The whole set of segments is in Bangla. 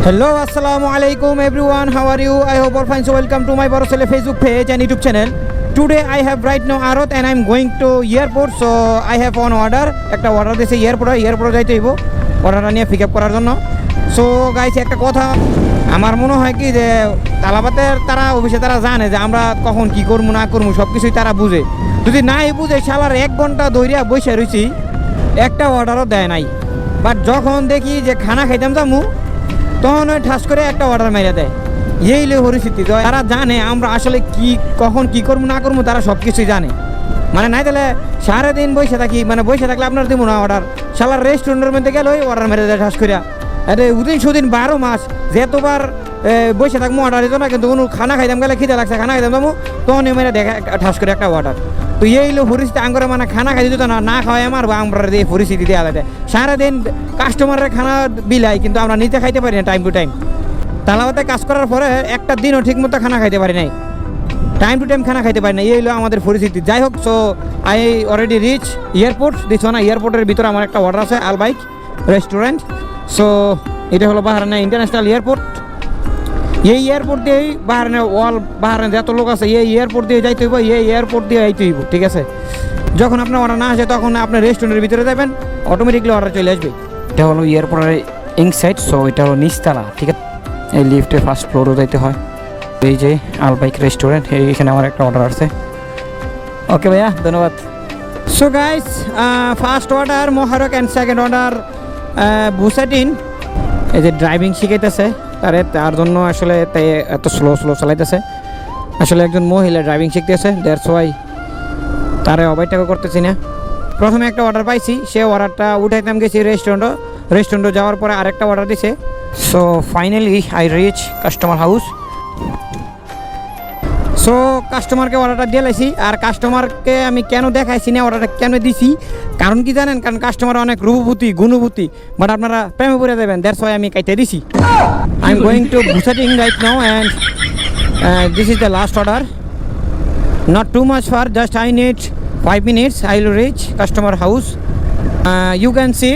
Hello, assalamu alaikum everyone. How are you? I hope all fine. So welcome to my Borosele Facebook page and YouTube channel. Today I have right now Arot and I'm going to airport. So I have one order. একটা অর্ডার দিয়েছে এয়ারপোর্টে যাইতে হইব অর্ডারটা নিয়ে পিক আপ করার জন্য। সো গাইস একটা কথা আমার মনে হয় কি যে তালাবাতের তারা অফিসে তারা জানে যে আমরা কখন কি করবো না করবো সব কিছুই তারা বুঝে। যদি নাই বুঝে শালার 1 ঘন্টা ধইরা বসে রইছি একটা অর্ডারও দেয় নাই। বাট যখন দেখি যে খানা খাইতাম যামু তখন ওই ঠাস করে একটা অর্ডার মেরে দেয়। এই লে পরিস্থিতি তারা জানে আমরা আসলে কি কখন কি করবো না করবো তারা সব কিছুই জানে। মানে নাই তাহলে সারাদিন বসে থাকি মানে বসে থাকলে আপনার দিব না অর্ডার শালার রেস্টুরেন্টের মধ্যে গেলে ওই অর্ডার মেরে দেয় ঠাস করিয়া। আরে উদিন সুদিন 12 মাস যেতবার বসে থাকবো অর্ডার দিত না কিন্তু কোনো খানা খাইতাম গেলে খিদে লাগছে খানা খাইতাম যাবো তখন মেরে দেখা ঠাস করে একটা অর্ডার। তো এই লো পরিস্থিতি আঙ্গরে মানে খানা খাই দিত না খাওয়াই আমার আমরা এই পরিস্থিতি দেওয়া যায়। সারাদিন কাস্টমারের খানা বিলাই কিন্তু আমরা নিতে খাইতে পারি না টাইম টু টাইম। তালাবাতে কাজ করার পরে একটা দিনও ঠিক মতো খানা খাইতে পারি নাই, টাইম টু টাইম খানা খাইতে পারি না। এই হলো আমাদের পরিস্থিতি। যাই হোক, so I already reach airport. দিছো না এয়ারপোর্টের ভিতরে আমার একটা অর্ডার আছে আলবাইক রেস্টুরেন্ট। সো এটা হলো বাহারানা ইন্টারন্যাশনাল এয়ারপোর্ট। এই এয়ারপোর্ট দিয়েই বাহারানের বাহারানের যত লোক আছে এই এয়ারপোর্ট দিয়ে যাইতে হইব, এই এয়ারপোর্ট দিয়ে যাইতে হইব। ঠিক আছে, যখন আপনার অর্ডার না আসে তখন আপনি রেস্টুরেন্টের ভিতরে যাবেন, অটোমেটিকলি অর্ডার চলে আসবে। এটা হলো এয়ারপোর্টের ইনসাইড। সো এটা হলো নিচতলা। ঠিক আছে, এই লিফটে ফার্স্ট ফ্লোরও যাইতে হয়। এই যে আলবাইক রেস্টুরেন্ট, এইখানে আমার একটা অর্ডার আছে। ওকে ভাইয়া, ধন্যবাদ। সো গাইস, ফার্স্ট অর্ডার মোহারক অ্যান্ড সেকেন্ড অর্ডার বুসাটিন। এই যে ড্রাইভিং শিখাইতেছে তার জন্য আসলে তাই এত স্লো চালাইতেছে। আসলে একজন মহিলা ড্রাইভিং শিখতেছে, দ্যাটস ওয়াই তারে অবাইটাকে করতেছি না। প্রথমে একটা অর্ডার পাইছি, সে অর্ডারটা উঠাইতাম গেছি রেস্টুরেন্টে যাওয়ার পরে আরেকটা অর্ডার দিছে। So finally I reach customer house. So কাস্টমারকে অর্ডারটা দিয়ে লাইছি। আর কাস্টমারকে আমি কেন দেখাইছি না অর্ডারটা কেন দিছি কারণ কি জানেন, কারণ কাস্টমার অনেক রূপবতী গুণবতী, বাট আপনারা প্রেমে পড়ে দেবেন, দ্যাটস ওয়াই আমি কাইতে দিছি। আই এম গোয়িং টু বুসাটিং right now and this is the last order. Not too much far, just I need 5 minutes I will reach customer house. You can see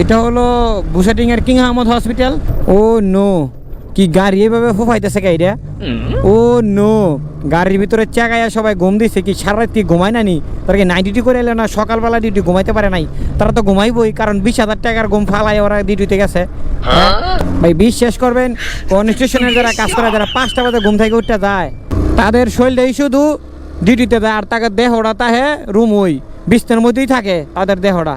এটা হলো বুসাটিংয়ের king Ahmad hospital. Oh no, কি গাড়ি এভাবে ফোফাইতেছে গাড়িটা। ও নো, গাড়ির ভিতরে চাগাইয়া সবাই ঘুম দিছে। কি সারা রাত কি ঘুমায় না নি? তারা কি নাইট ডিউটি করে এলো না সকালবেলা ডিউটি ঘুমাইতে পারে নাই? তারা তো ঘুমাইবই, কারণ 20,000 টাকার ঘুম ফালাই ওরা ডিউটিতে গেছে। ভাই বিশ্বাস করবেন, কোন স্টেশনের যারা কাজ করে যারা 5টা বাজে ঘুম থেকে উঠতে যায় তাদের শরীরটাই শুধু ডিউটিতে যায় আর তাকে দেহটা তাহে রুম ওই বিছনার মধ্যেই থাকে তাদের দেহটা।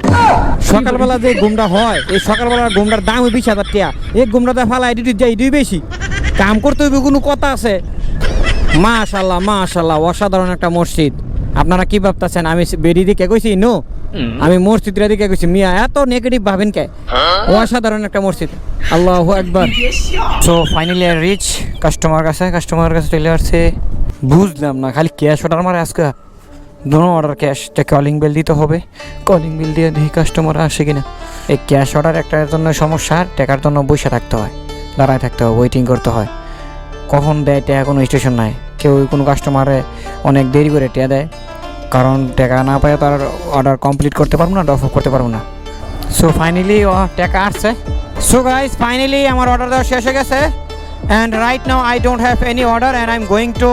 সকালবেলা যে ঘুমটা হয় এই সকালবেলার ঘুমটার দাম 20,000 টাকা। এই ঘুমটাতে ফালাই ডিউটি যাই দুই বেশি কাম করতে হইবে, কোনো কথা আছে? মাশাল্লাহ মাশাল্লাহ, অসাধারণ একটা মসজিদ। আপনারা কি ভাবতেছেন আমি বেরি দিকে কইছি? নো, আমি মসজিদের দিকে কইছি। মিয়া এত নেগেটিভ ভাবেন কে? অসাধারণ একটা মসজিদ। আল্লাহু আকবার। So finally I reach customer কাছে চলে আসছে। বুঝলাম না, খালি ক্যাশ অর্ডার মারে আজকে দোনো অর্ডার ক্যাশ। কলিং বেল দিতে হবে, কলিং বেল দিয়ে দেখি কাস্টমার আসে কিনা। এই ক্যাশ অর্ডার একটার জন্য সমস্যা, টাকার জন্য বসে থাকতে হয়, দাঁড়ায় থাকতে হয়, ওয়েটিং করতে হয়। কখন দেয় টাকা কোনো স্টেশন নাই। কেউ কোনো কাস্টমারে অনেক দেরি করে টাকা দেয়, কারণ টাকা না পায় তার অর্ডার কমপ্লিট করতে পারবো না, ড্রপ অফ করতে পারবো না। সো ফাইনালি টাকা আসছে। সো গাইস, ফাইনালি আমার অর্ডার দেওয়া শেষ হয়ে গেছে and right now I don't have any order and I am going to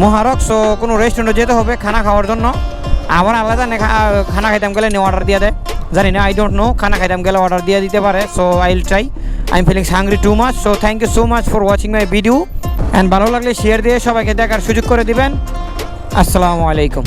মোহারক। সো কোনো রেস্টুরেন্টে যেতে হবে খানা খাওয়ার জন্য। আমার আলাদা খানা খাইতাম গেলে অর্ডার দিয়ে দেয়, জানি না, আই ডোন্ট নো। খানা খাইতাম গেলে অর্ডার দিয়ে দিতে পারে। So I will try. I am feeling hungry too much. So thank you so much for watching my video and ভালো লাগলে শেয়ার দিয়ে সবাইকে দেখার সুযোগ করে দিবেন। আসসালামু আলাইকুম।